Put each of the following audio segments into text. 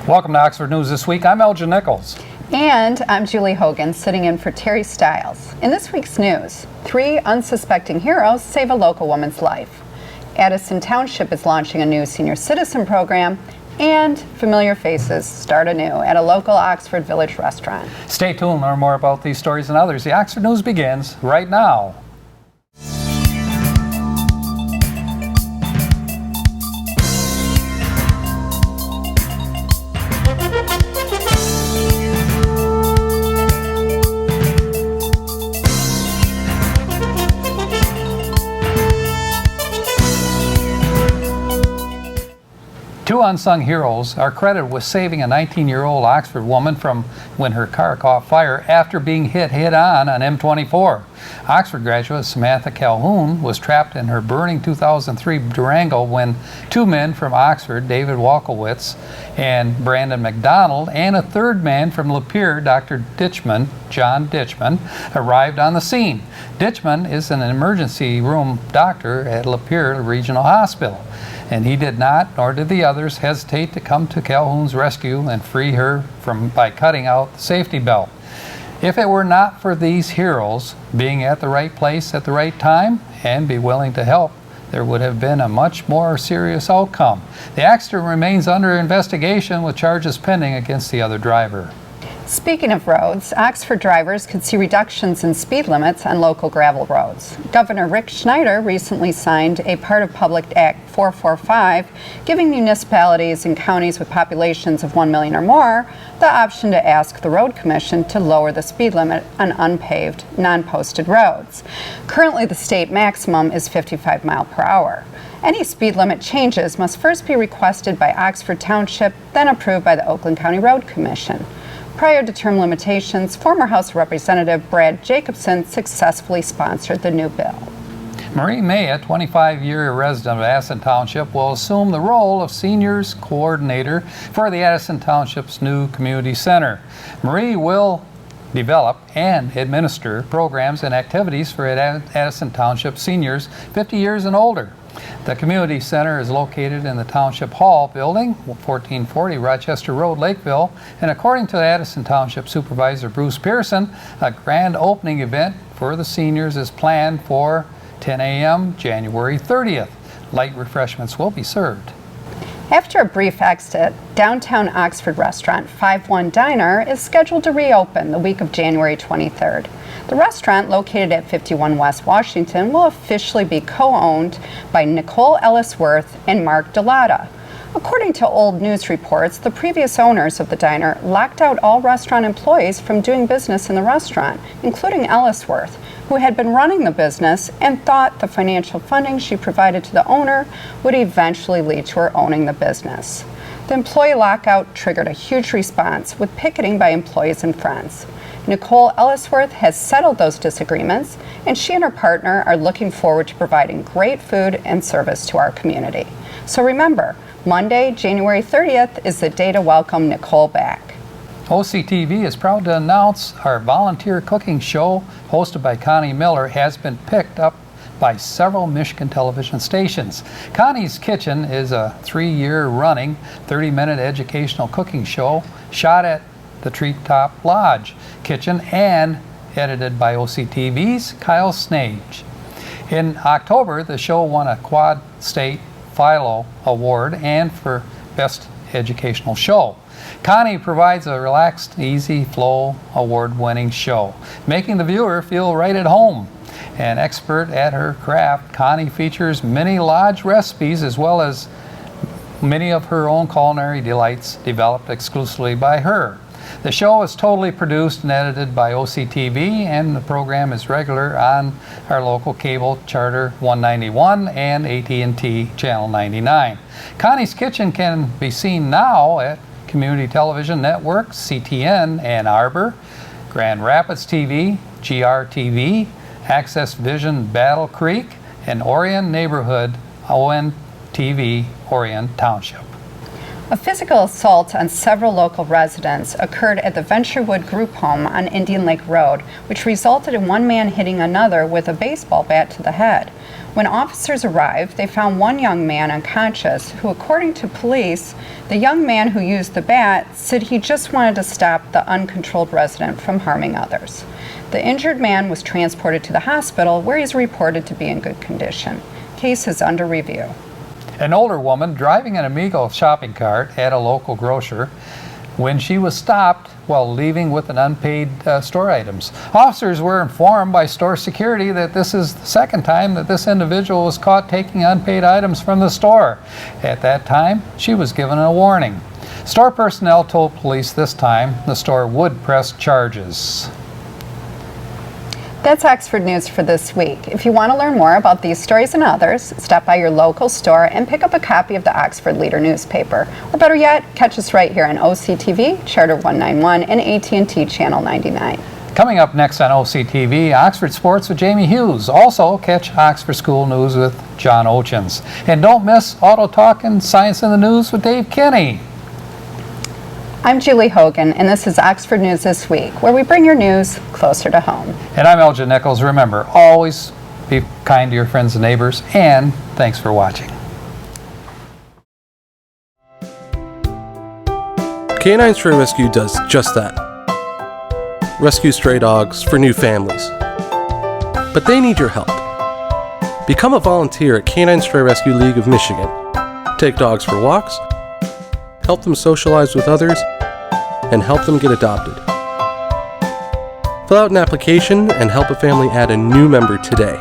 Welcome to Oxford News This Week. I'm Elgin Nichols. And I'm Julie Hogan, sitting in for Terry Stiles. In this week's news, 3 unsuspecting heroes save a local woman's life. Addison Township is launching a new senior citizen program, and familiar faces start anew at a local Oxford Village restaurant. Stay tuned to learn more about these stories and others. The Oxford News begins right now. Two unsung heroes are credited with saving a 19-year-old Oxford woman from when her car caught fire after being hit head-on M24. Oxford graduate Samantha Calhoun was trapped in her burning 2003 Durango when 2 men from Oxford, David Walkowitz and Brandon McDonald, and a third man from Lapeer, Dr. Ditchman, John Ditchman, arrived on the scene. Ditchman is an emergency room doctor at Lapeer Regional Hospital, and he did not, nor did the others, hesitate to come to Calhoun's rescue and free her by cutting out the safety belt. If it were not for these heroes being at the right place at the right time and be willing to help, there would have been a much more serious outcome. The accident remains under investigation with charges pending against the other driver. Speaking of roads, Oxford drivers could see reductions in speed limits on local gravel roads. Governor Rick Schneider recently signed a part of Public Act 445, giving municipalities and counties with populations of 1 million or more the option to ask the Road Commission to lower the speed limit on unpaved, non-posted roads. Currently, the state maximum is 55 miles per hour. Any speed limit changes must first be requested by Oxford Township, then approved by the Oakland County Road Commission. Prior to term limitations, former House Representative Brad Jacobson successfully sponsored the new bill. Marie May, a 25-year resident of Addison Township, will assume the role of Seniors Coordinator for the Addison Township's new community center. Marie will develop and administer programs and activities for Addison Township seniors 50 years and older. The community center is located in the Township Hall building, 1440 Rochester Road, Lakeville, and according to the Addison Township Supervisor Bruce Pearson, a grand opening event for the seniors is planned for 10 a.m. January 30th. Light refreshments will be served. After a brief exit, downtown Oxford restaurant 5-1 Diner is scheduled to reopen the week of January 23rd. The restaurant, located at 51 West Washington, will officially be co-owned by Nicole Ellisworth and Mark Delata. According to old news reports, the previous owners of the diner locked out all restaurant employees from doing business in the restaurant, including Ellisworth, who had been running the business and thought the financial funding she provided to the owner would eventually lead to her owning the business. The employee lockout triggered a huge response with picketing by employees and friends. Nicole Ellisworth has settled those disagreements, and she and her partner are looking forward to providing great food and service to our community. So remember, Monday, January 30th is the day to welcome Nicole back. OCTV is proud to announce our volunteer cooking show, hosted by Connie Miller, has been picked up by several Michigan television stations. Connie's Kitchen is a 3-year running, 30-minute educational cooking show shot at the Treetop Lodge Kitchen and edited by OCTV's Kyle Snage. In October, the show won a Quad State Philo Award and for Best Educational Show. Connie provides a relaxed, easy flow, award-winning show, making the viewer feel right at home. An expert at her craft, Connie features many lodge recipes as well as many of her own culinary delights developed exclusively by her. The show is totally produced and edited by OCTV, and the program is regular on our local cable Charter 191 and AT&T Channel 99. Connie's Kitchen can be seen now at Community Television Network, CTN Ann Arbor, Grand Rapids TV, GRTV, Access Vision Battle Creek, and Orion Neighborhood ONTV Orion Township. A physical assault on several local residents occurred at the Venturewood Group Home on Indian Lake Road, which resulted in one man hitting another with a baseball bat to the head. When officers arrived, they found one young man unconscious, who, according to police, the young man who used the bat said he just wanted to stop the uncontrolled resident from harming others. The injured man was transported to the hospital, where he's reported to be in good condition. Case is under review. An older woman driving an Amigo shopping cart at a local grocer when she was stopped while leaving with an unpaid store items. Officers were informed by store security that this is the second time that this individual was caught taking unpaid items from the store. At that time, she was given a warning. Store personnel told police this time the store would press charges. That's Oxford News for this week. If you want to learn more about these stories and others, stop by your local store and pick up a copy of the Oxford Leader newspaper. Or better yet, catch us right here on OCTV, Charter 191, and AT&T Channel 99. Coming up next on OCTV, Oxford Sports with Jamie Hughes. Also, catch Oxford School News with John Ochins. And don't miss Auto Talk and Science in the News with Dave Kinney. I'm Julie Hogan, and this is Oxford News This Week, where we bring your news closer to home. And I'm Elgin Nichols. Remember, always be kind to your friends and neighbors, and thanks for watching. Canine Stray Rescue does just that. Rescue stray dogs for new families. But they need your help. Become a volunteer at Canine Stray Rescue League of Michigan. Take dogs for walks, help them socialize with others, and help them get adopted. Fill out an application and help a family add a new member today.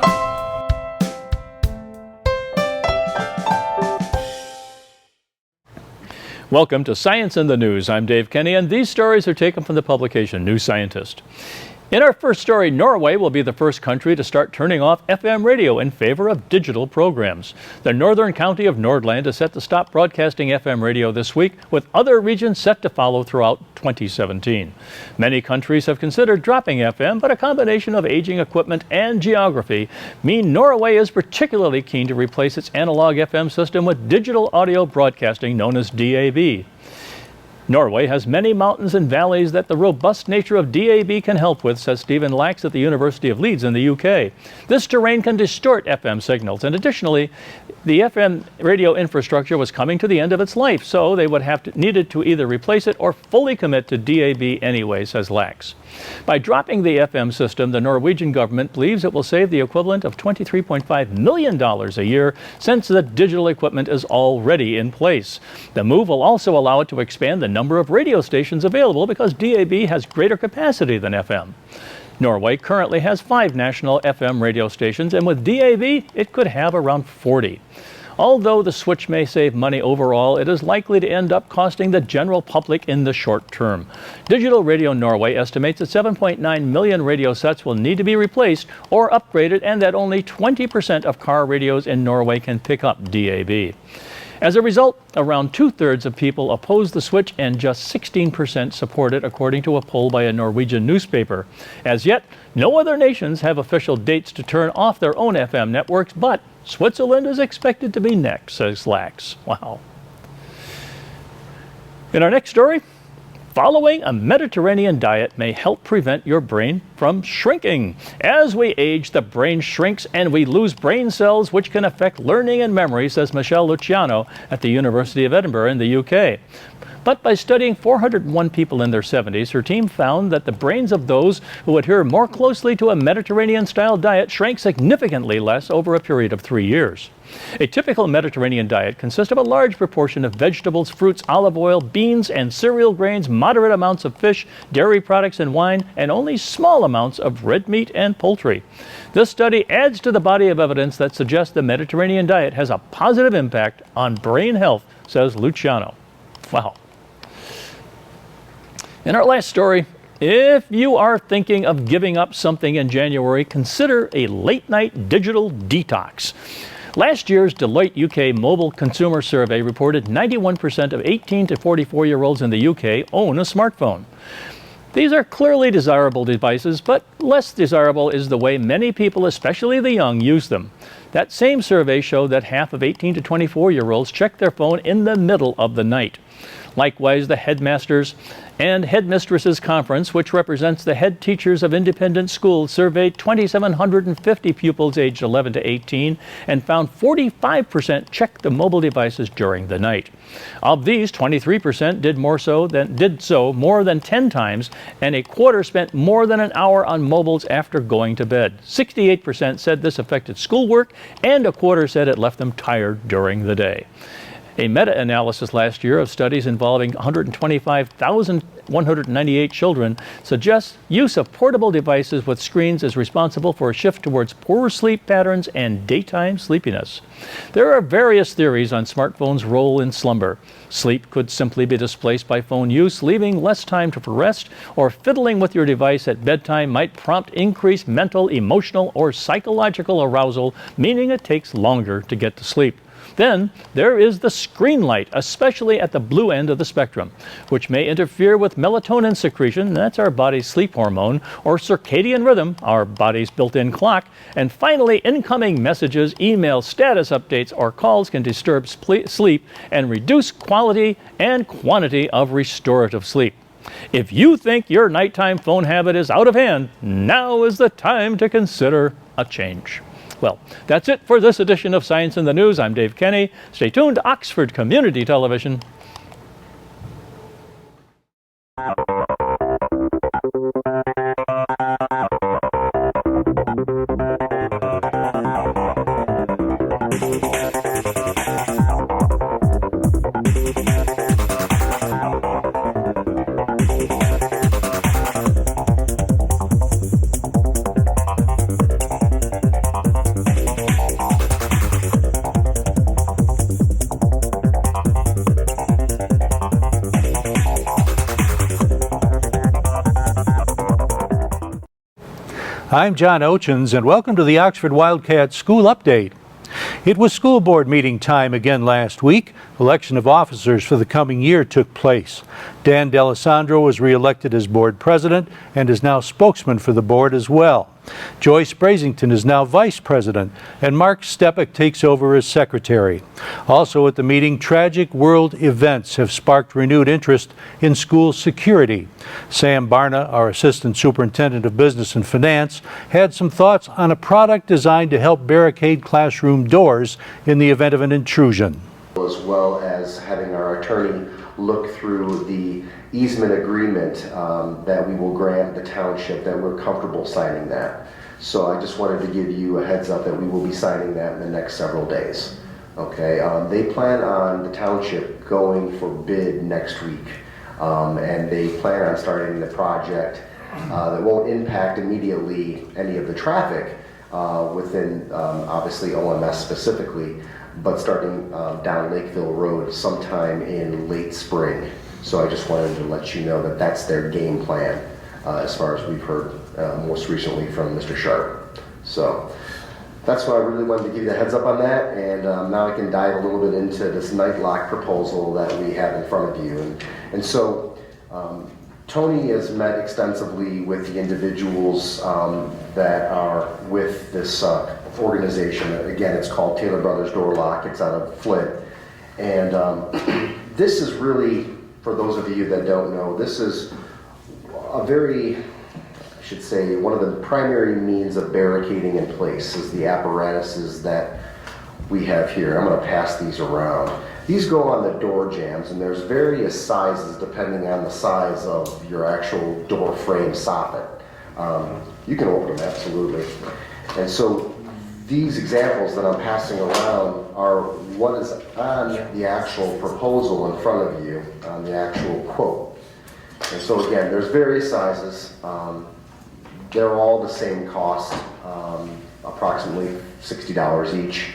Welcome to Science in the News. I'm Dave Kenny, and these stories are taken from the publication New Scientist. In our first story, Norway will be the first country to start turning off FM radio in favor of digital programs. The northern county of Nordland is set to stop broadcasting FM radio this week, with other regions set to follow throughout 2017. Many countries have considered dropping FM, but a combination of aging equipment and geography mean Norway is particularly keen to replace its analog FM system with digital audio broadcasting known as DAB. Norway has many mountains and valleys that the robust nature of DAB can help with, says Stephen Lax at the University of Leeds in the UK. This terrain can distort FM signals, and additionally, the FM radio infrastructure was coming to the end of its life, so they would have needed to either replace it or fully commit to DAB anyway, says Lax. By dropping the FM system, the Norwegian government believes it will save the equivalent of $23.5 million a year, since the digital equipment is already in place. The move will also allow it to expand the number of radio stations available because DAB has greater capacity than FM. Norway currently has 5 national FM radio stations, and with DAB, it could have around 40. Although the switch may save money overall, it is likely to end up costing the general public in the short term. Digital Radio Norway estimates that 7.9 million radio sets will need to be replaced or upgraded, and that only 20% of car radios in Norway can pick up DAB. As a result, around 2/3 of people oppose the switch and just 16% support it, according to a poll by a Norwegian newspaper. As yet, no other nations have official dates to turn off their own FM networks, but Switzerland is expected to be next, says Lax. Wow. In our next story, following a Mediterranean diet may help prevent your brain from shrinking. As we age, the brain shrinks and we lose brain cells, which can affect learning and memory, says Michelle Luciano at the University of Edinburgh in the UK. But by studying 401 people in their 70s, her team found that the brains of those who adhere more closely to a Mediterranean-style diet shrank significantly less over a period of 3 years. A typical Mediterranean diet consists of a large proportion of vegetables, fruits, olive oil, beans, and cereal grains, moderate amounts of fish, dairy products, and wine, and only small amounts of red meat and poultry. This study adds to the body of evidence that suggests the Mediterranean diet has a positive impact on brain health, says Luciano. Wow. In our last story, if you are thinking of giving up something in January, consider a late-night digital detox. Last year's Deloitte UK Mobile Consumer Survey reported 91% of 18 to 44-year-olds in the UK own a smartphone. These are clearly desirable devices, but less desirable is the way many people, especially the young, use them. That same survey showed that half of 18 to 24-year-olds check their phone in the middle of the night. Likewise, the Headmasters and Headmistresses Conference, which represents the head teachers of independent schools, surveyed 2,750 pupils aged 11 to 18 and found 45% checked the mobile devices during the night. Of these, 23% did so more than 10 times, and a quarter spent more than an hour on mobiles after going to bed. 68% said this affected schoolwork, and a quarter said it left them tired during the day. A meta-analysis last year of studies involving 125,198 children suggests use of portable devices with screens is responsible for a shift towards poorer sleep patterns and daytime sleepiness. There are various theories on smartphones' role in slumber. Sleep could simply be displaced by phone use, leaving less time for rest, or fiddling with your device at bedtime might prompt increased mental, emotional, or psychological arousal, meaning it takes longer to get to sleep. Then there is the screen light, especially at the blue end of the spectrum, which may interfere with melatonin secretion, that's our body's sleep hormone, or circadian rhythm, our body's built-in clock. And finally, incoming messages, emails, status updates, or calls can disturb sleep and reduce quality and quantity of restorative sleep. If you think your nighttime phone habit is out of hand, now is the time to consider a change. Well, that's it for this edition of Science in the News. I'm Dave Kenny. Stay tuned to Oxford Community Television. I'm John Ochins, and welcome to the Oxford Wildcats School Update. It was school board meeting time again last week. Election of officers for the coming year took place. Dan D'Alessandro was re-elected as board president and is now spokesman for the board as well. Joyce Brasington is now vice president, and Mark Stepek takes over as secretary. Also at the meeting, tragic world events have sparked renewed interest in school security. Sam Barna, our assistant superintendent of business and finance, had some thoughts on a product designed to help barricade classroom doors in the event of an intrusion. As well as having our attorney look through the easement agreement that we will grant the township, that we're comfortable signing that. So I just wanted to give you a heads up that we will be signing that in the next several days. Okay, they plan on the township going for bid next week, and they plan on starting the project that won't impact immediately any of the traffic within obviously OMS specifically, but starting down Lakeville Road sometime in late spring. So I just wanted to let you know that that's their game plan as far as we've heard most recently from Mr. Sharp. So that's why I really wanted to give you the heads up on that, and now I can dive a little bit into this night lock proposal that we have in front of you. And so Tony has met extensively with the individuals that are with this organization. Again, it's called Taylor Brothers Door Lock. It's out of Flint. And this is really, for those of you that don't know, this is a very, I should say, one of the primary means of barricading in place is the apparatuses that we have here. I'm going to pass these around. These go on the door jambs, and there's various sizes depending on the size of your actual door frame soffit. You can open them, absolutely. And so these examples that I'm passing around are what is on the actual proposal in front of you, on the actual quote. And so again, there's various sizes. They're all the same cost, approximately $60 each.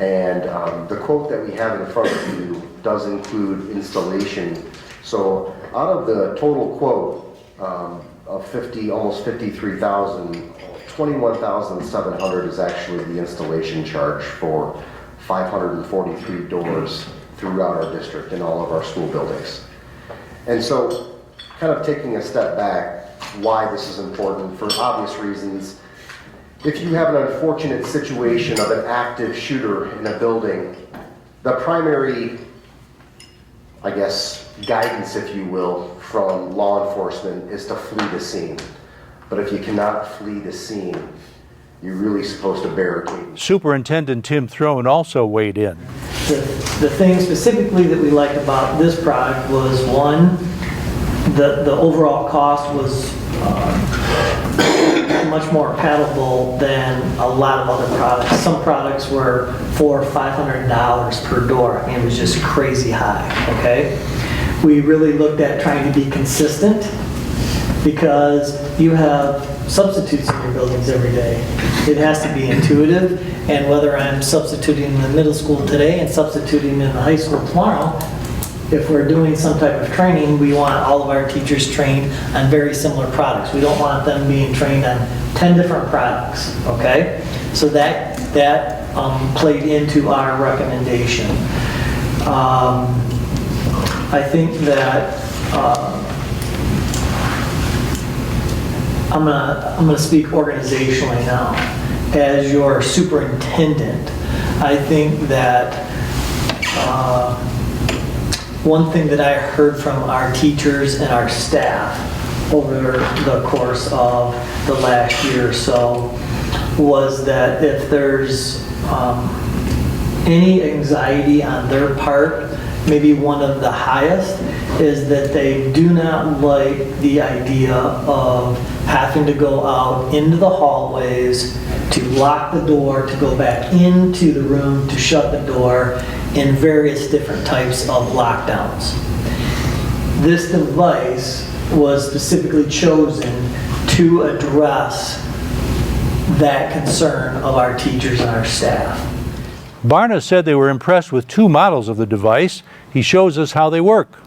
And the quote that we have in front of you does include installation. So out of the total quote of almost $53,000, $21,700 is actually the installation charge for 543 doors throughout our district in all of our school buildings. And so, kind of taking a step back, why this is important, for obvious reasons. If you have an unfortunate situation of an active shooter in a building, the primary I guess, guidance, if you will, from law enforcement is to flee the scene. But if you cannot flee the scene, you're really supposed to barricade. Superintendent Tim Throne also weighed in. The thing specifically that we liked about this product was, one, the overall cost was much more palatable than a lot of other products. Some products were $400 or $500 per door. I mean, it was just crazy high, okay? We really looked at trying to be consistent because you have substitutes in your buildings every day. It has to be intuitive, and whether I'm substituting in the middle school today and substituting in the high school tomorrow, if we're doing some type of training, we want all of our teachers trained on very similar products. We don't want them being trained on 10 different products, okay? So that played into our recommendation. I think that I'm gonna speak organizationally now. As your superintendent, I think that one thing that I heard from our teachers and our staff over the course of the last year or so was that if there's any anxiety on their part, maybe one of the highest, is that they do not like the idea of having to go out into the hallways, to lock the door, to go back into the room, to shut the door, in various different types of lockdowns. This device was specifically chosen to address that concern of our teachers and our staff. Barna said they were impressed with 2 models of the device. He shows us how they work.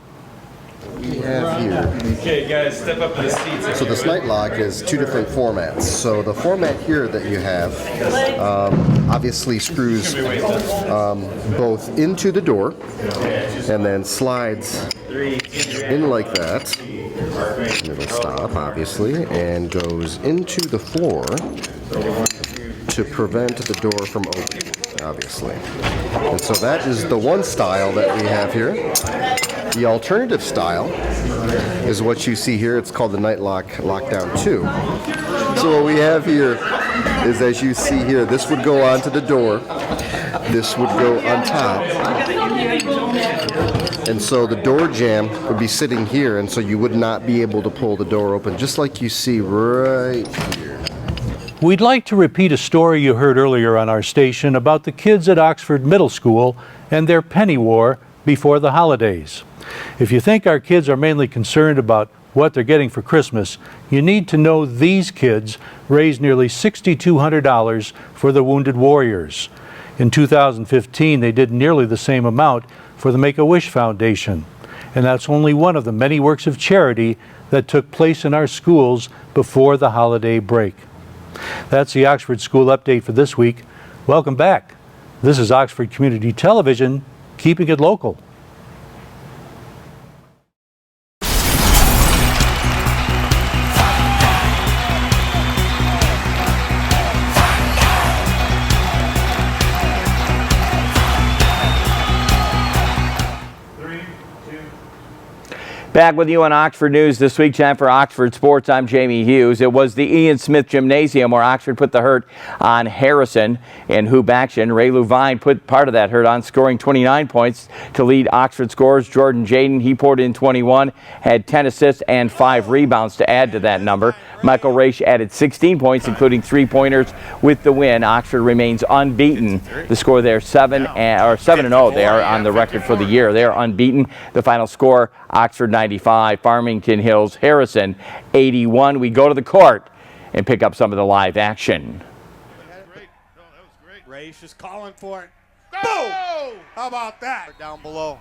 We have here. Okay, guys, step up to the seats. So this night lock is 2 different formats. So the format here that you have obviously screws both into the door and then slides in like that. And it'll stop, obviously, and goes into the floor to prevent the door from opening, obviously. And so that is the one style that we have here. The alternative style is what you see here. It's called the Night Lock Lockdown 2. So what we have here is, as you see here, this would go onto the door. This would go on top. And so the door jamb would be sitting here, and so you would not be able to pull the door open, just like you see right here. We'd like to repeat a story you heard earlier on our station about the kids at Oxford Middle School and their penny war before the holidays. If you think our kids are mainly concerned about what they're getting for Christmas, you need to know these kids raised nearly $6,200 for the Wounded Warriors. In 2015, they did nearly the same amount for the Make-A-Wish Foundation. And that's only one of the many works of charity that took place in our schools before the holiday break. That's the Oxford School Update for this week. Welcome back. This is Oxford Community Television, keeping it local. Back with you on Oxford News this week. Time for Oxford Sports. I'm Jamie Hughes. It was the Ian Smith Gymnasium where Oxford put the hurt on Harrison in hoop action. Ray Luvine put part of that hurt on, scoring 29 points to lead Oxford scorers. Jordan Jaden, he poured in 21, had 10 assists and 5 rebounds to add to that number. Michael Raish added 16 points, including 3-pointers with the win. Oxford remains unbeaten. The score there 7-0. They are on the record for the year. They are unbeaten. The final score, Oxford 95, Farmington Hills Harrison 81. We go to the court and pick up some of the live action. That was great. Raish is calling for it. Boom! How about that? Down below.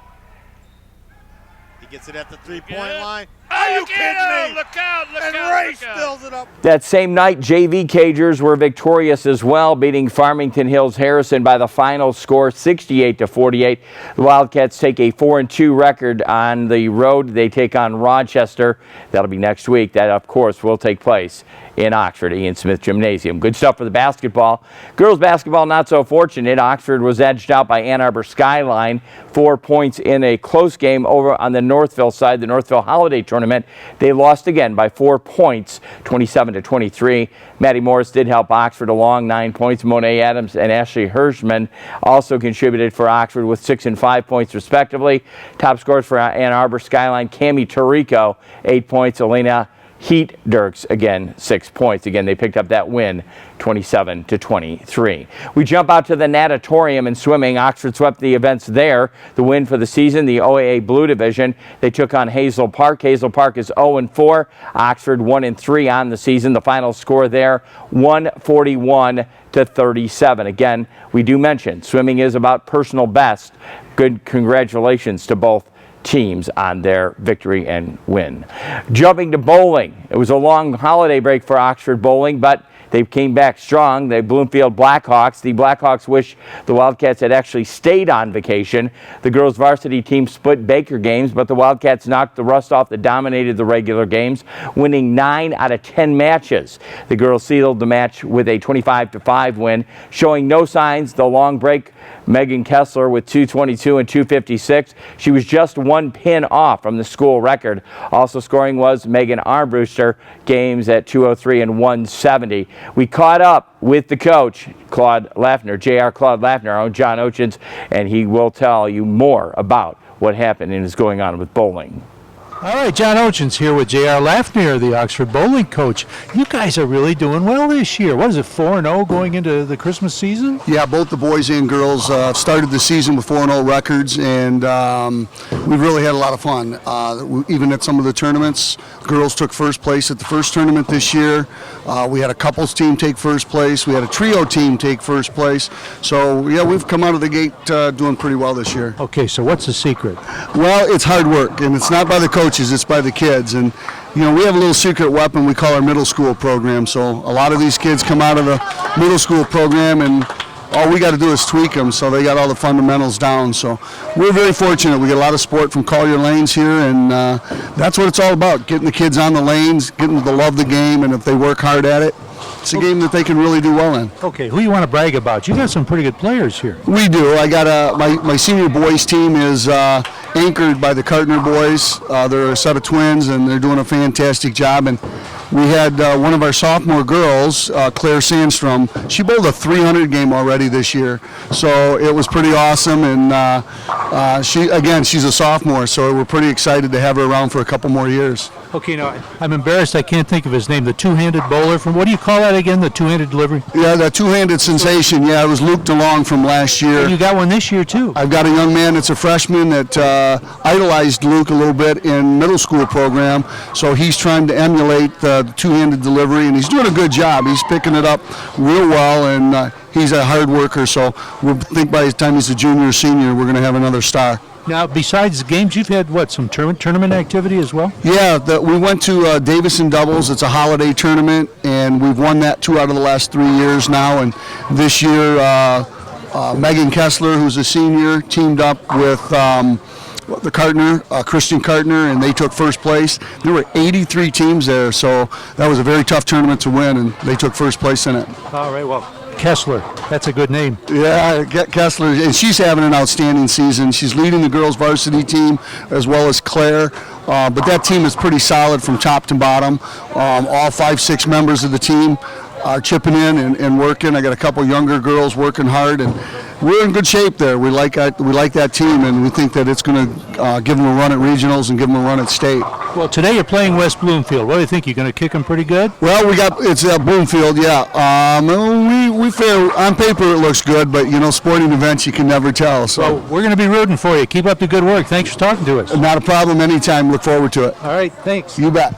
He gets it at the 3-point line. Are you kidding me? Look out, and Ray fills it up. That same night, JV Cagers were victorious as well, beating Farmington Hills Harrison by the final score 68-48. The Wildcats take a 4-2 record on the road. They take on Rochester. That'll be next week. That, of course, will take place in Oxford, Ian Smith Gymnasium. Good stuff for the basketball. Girls basketball not so fortunate. Oxford was edged out by Ann Arbor Skyline, 4 points in a close game over on the Northville side, the Northville Holiday Tournament. They lost again by 4 points, 27-23. Maddie Morris did help Oxford along, 9 points. Monet Adams and Ashley Hirschman also contributed for Oxford with 6 and 5 points respectively. Top scorers for Ann Arbor Skyline, Cami Tarico, 8 points. Elena Heat Dirks, again, 6 points. Again, they picked up that win, 27-23. We jump out to the natatorium in swimming. Oxford swept the events there. The win for the season, the OAA Blue Division. They took on Hazel Park. Hazel Park is 0-4. Oxford 1-3 on the season. The final score there, 141-37. Again, we do mention swimming is about personal best. Good congratulations to both teams on their victory and win. Jumping to bowling. It was a long holiday break for Oxford bowling, but they came back strong. The Bloomfield Blackhawks. The Blackhawks wish the Wildcats had actually stayed on vacation. The girls varsity team split Baker games, but the Wildcats knocked the rust off that dominated the regular games, winning 9 out of 10 matches. The girls sealed the match with a 25-5 win, showing no signs the long break. Megan Kessler with 222 and 256. She was just 1 pin off from the school record. Also scoring was Megan Armbruster, games at 203 and 170. We caught up with the coach, Claude Laffner, J.R. Claude Laffner, our own John Ochins, and he will tell you more about what happened and is going on with bowling. All right, John Ochins here with J.R. Laffner, the Oxford bowling coach. You guys are really doing well this year. What is it, 4-0 going into the Christmas season? Yeah, both the boys and girls started the season with 4-0 records, and we've really had a lot of fun. Even at some of the tournaments, girls took first place at the first tournament this year. We had a couples team take first place. We had a trio team take first place. So, yeah, we've come out of the gate doing pretty well this year. Okay, so what's the secret? Well, it's hard work, and it's not by the coaches, it's by the kids. And you know, we have a little secret weapon we call our middle school program. So a lot of these kids come out of the middle school program, and all we got to do is tweak them so they got all the fundamentals down. So we're very fortunate. We get a lot of support from Collier Lanes here, and that's what it's all about, getting the kids on the lanes, getting them to love the game, and if they work hard at it, it's a game that they can really do well in. Okay, who you want to brag about? You got some pretty good players here. We do. I got my senior boys team is anchored by the Cartner boys. They're a set of twins, and they're doing a fantastic job. And we had one of our sophomore girls, Claire Sandstrom. She bowled a 300 game already this year, so it was pretty awesome. And she's a sophomore, so we're pretty excited to have her around for a couple more years. Okay, now I'm embarrassed. I can't think of his name. The two-handed bowler from, what do you call that again? The two-handed delivery? Yeah, the two-handed sensation. Yeah, it was Luke DeLong from last year. And you got one this year too. I've got a young man that's a freshman that idolized Luke a little bit in middle school program, so he's trying to emulate the two-handed delivery, and he's doing a good job. He's picking it up real well, and he's a hard worker, so we think by the time he's a junior or senior, we're going to have another star. Now, besides games, you've had, what, some tournament activity as well? Yeah, we went to Davison Doubles. It's a holiday tournament, and we've won that 2 out of the last 3 years now. And this year, Megan Kessler, who's a senior, teamed up with the Cartner, Christian Cartner, and they took first place. There were 83 teams there, so that was a very tough tournament to win, and they took first place in it. All right, well, Kessler, that's a good name. Yeah, Kessler, and she's having an outstanding season. She's leading the girls varsity team as well as Claire, but that team is pretty solid from top to bottom. All 5-6 members of the team are chipping in and working. I got a couple younger girls working hard, and we're in good shape there. We like that team, and we think that it's going to give them a run at regionals and give them a run at state. Well, today you're playing West Bloomfield. What do you think? You're going to kick them pretty good? Well, it's Bloomfield, yeah. We fair on paper it looks good, but you know, sporting events you can never tell. So well, we're going to be rooting for you. Keep up the good work. Thanks for talking to us. Not a problem. Anytime. Look forward to it. All right. Thanks. You bet.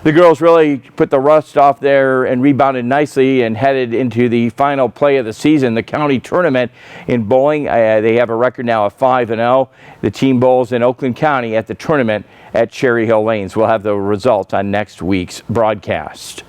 The girls really put the rust off there and rebounded nicely and headed into the final play of the season, the county tournament in bowling. They have a record now of 5-0. The team bowls in Oakland County at the tournament at Cherry Hill Lanes. We'll have the results on next week's broadcast.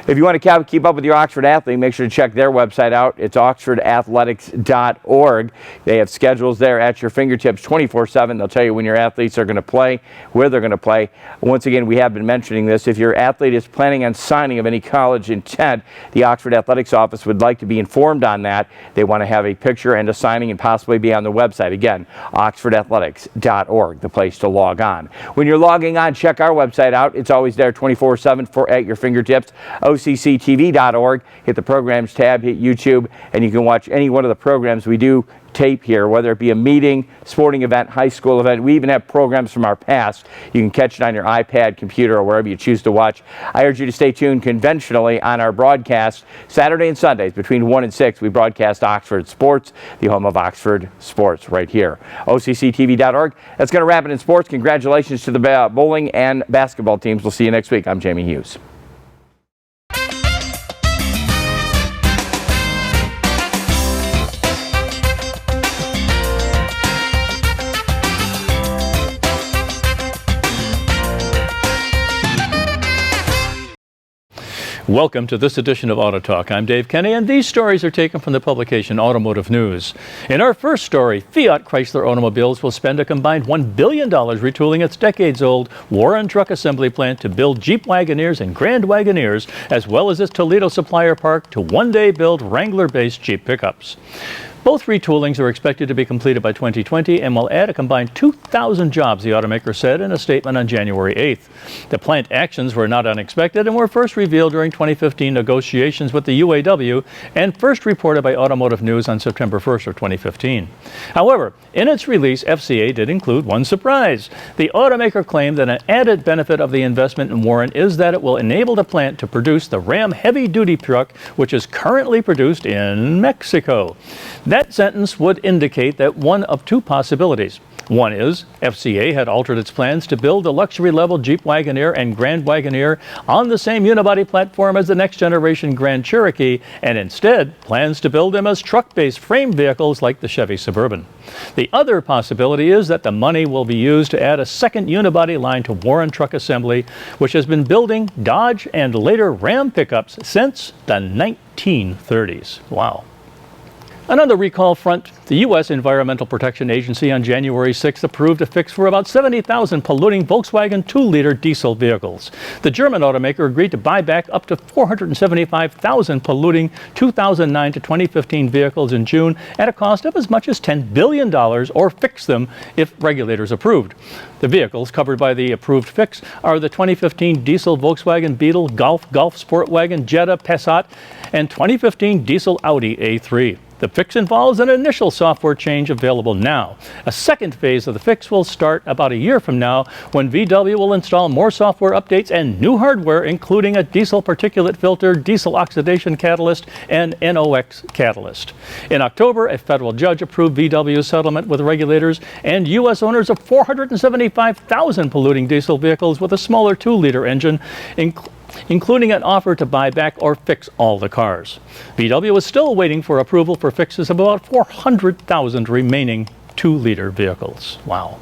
If you want to keep up with your Oxford athlete, make sure to check their website out. It's oxfordathletics.org. They have schedules there at your fingertips 24/7. They'll tell you when your athletes are going to play, where they're going to play. Once again, we have been mentioning this. If your athlete is planning on signing of any college intent, the Oxford Athletics office would like to be informed on that. They want to have a picture and a signing and possibly be on the website. Again, oxfordathletics.org, the place to log on. When you're logging on, check our website out. It's always there 24/7 at your fingertips. OCCTV.org. Hit the programs tab, hit YouTube, and you can watch any one of the programs we do tape here, whether it be a meeting, sporting event, high school event. We even have programs from our past. You can catch it on your iPad, computer, or wherever you choose to watch. I urge you to stay tuned conventionally on our broadcast. Saturday and Sundays between 1 and 6, we broadcast Oxford Sports, the home of Oxford Sports, right here. OCCTV.org. That's going to wrap it in sports. Congratulations to the bowling and basketball teams. We'll see you next week. I'm Jamie Hughes. Welcome to this edition of Auto Talk. I'm Dave Kenny, and these stories are taken from the publication Automotive News. In our first story, Fiat Chrysler Automobiles will spend a combined $1 billion retooling its decades-old Warren truck assembly plant to build Jeep Wagoneers and Grand Wagoneers, as well as its Toledo supplier park to one-day build Wrangler-based Jeep pickups. Both retoolings are expected to be completed by 2020 and will add a combined 2,000 jobs, the automaker said in a statement on January 8th. The plant actions were not unexpected and were first revealed during 2015 negotiations with the UAW and first reported by Automotive News on September 1st of 2015. However, in its release, FCA did include one surprise. The automaker claimed that an added benefit of the investment in Warren is that it will enable the plant to produce the Ram heavy-duty truck, which is currently produced in Mexico. That sentence would indicate that one of two possibilities. One is FCA had altered its plans to build the luxury-level Jeep Wagoneer and Grand Wagoneer on the same unibody platform as the next-generation Grand Cherokee, and instead plans to build them as truck-based frame vehicles like the Chevy Suburban. The other possibility is that the money will be used to add a second unibody line to Warren Truck Assembly, which has been building Dodge and later Ram pickups since the 1930s. Wow. And on the recall front, the U.S. Environmental Protection Agency on January 6th approved a fix for about 70,000 polluting Volkswagen 2-liter diesel vehicles. The German automaker agreed to buy back up to 475,000 polluting 2009 to 2015 vehicles in June at a cost of as much as $10 billion, or fix them if regulators approved. The vehicles covered by the approved fix are the 2015 diesel Volkswagen Beetle, Golf Sportwagen, Jetta, Passat, and 2015 diesel Audi A3. The fix involves an initial software change available now. A second phase of the fix will start about a year from now, when VW will install more software updates and new hardware, including a diesel particulate filter, diesel oxidation catalyst, and NOx catalyst. In October, a federal judge approved VW's settlement with regulators and U.S. owners of 475,000 polluting diesel vehicles with a smaller 2-liter engine, including an offer to buy back or fix all the cars. VW is still waiting for approval for fixes of about 400,000 remaining 2-liter vehicles. Wow.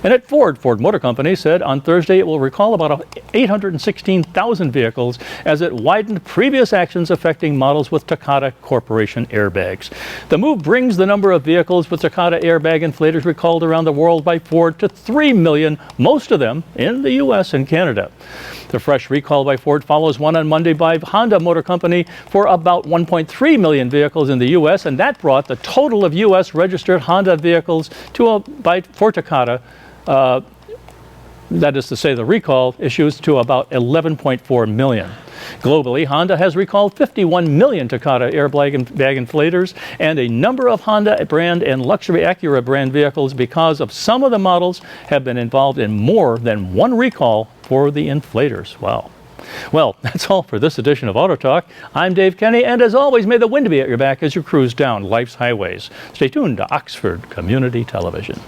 And at Ford Motor Company said on Thursday it will recall about 816,000 vehicles as it widened previous actions affecting models with Takata Corporation airbags. The move brings the number of vehicles with Takata airbag inflators recalled around the world by Ford to 3 million, most of them in the U.S. and Canada. The fresh recall by Ford follows one on Monday by Honda Motor Company for about 1.3 million vehicles in the U.S., and that brought the total of U.S. registered Honda vehicles for Takata, that is to say the recall issues, to about 11.4 million. Globally, Honda has recalled 51 million Takata airbag inflators and a number of Honda brand and luxury Acura brand vehicles because of some of the models have been involved in more than one recall for the inflators. Wow. Well, that's all for this edition of Auto Talk. I'm Dave Kenny, and as always, may the wind be at your back as you cruise down life's highways. Stay tuned to Oxford Community Television.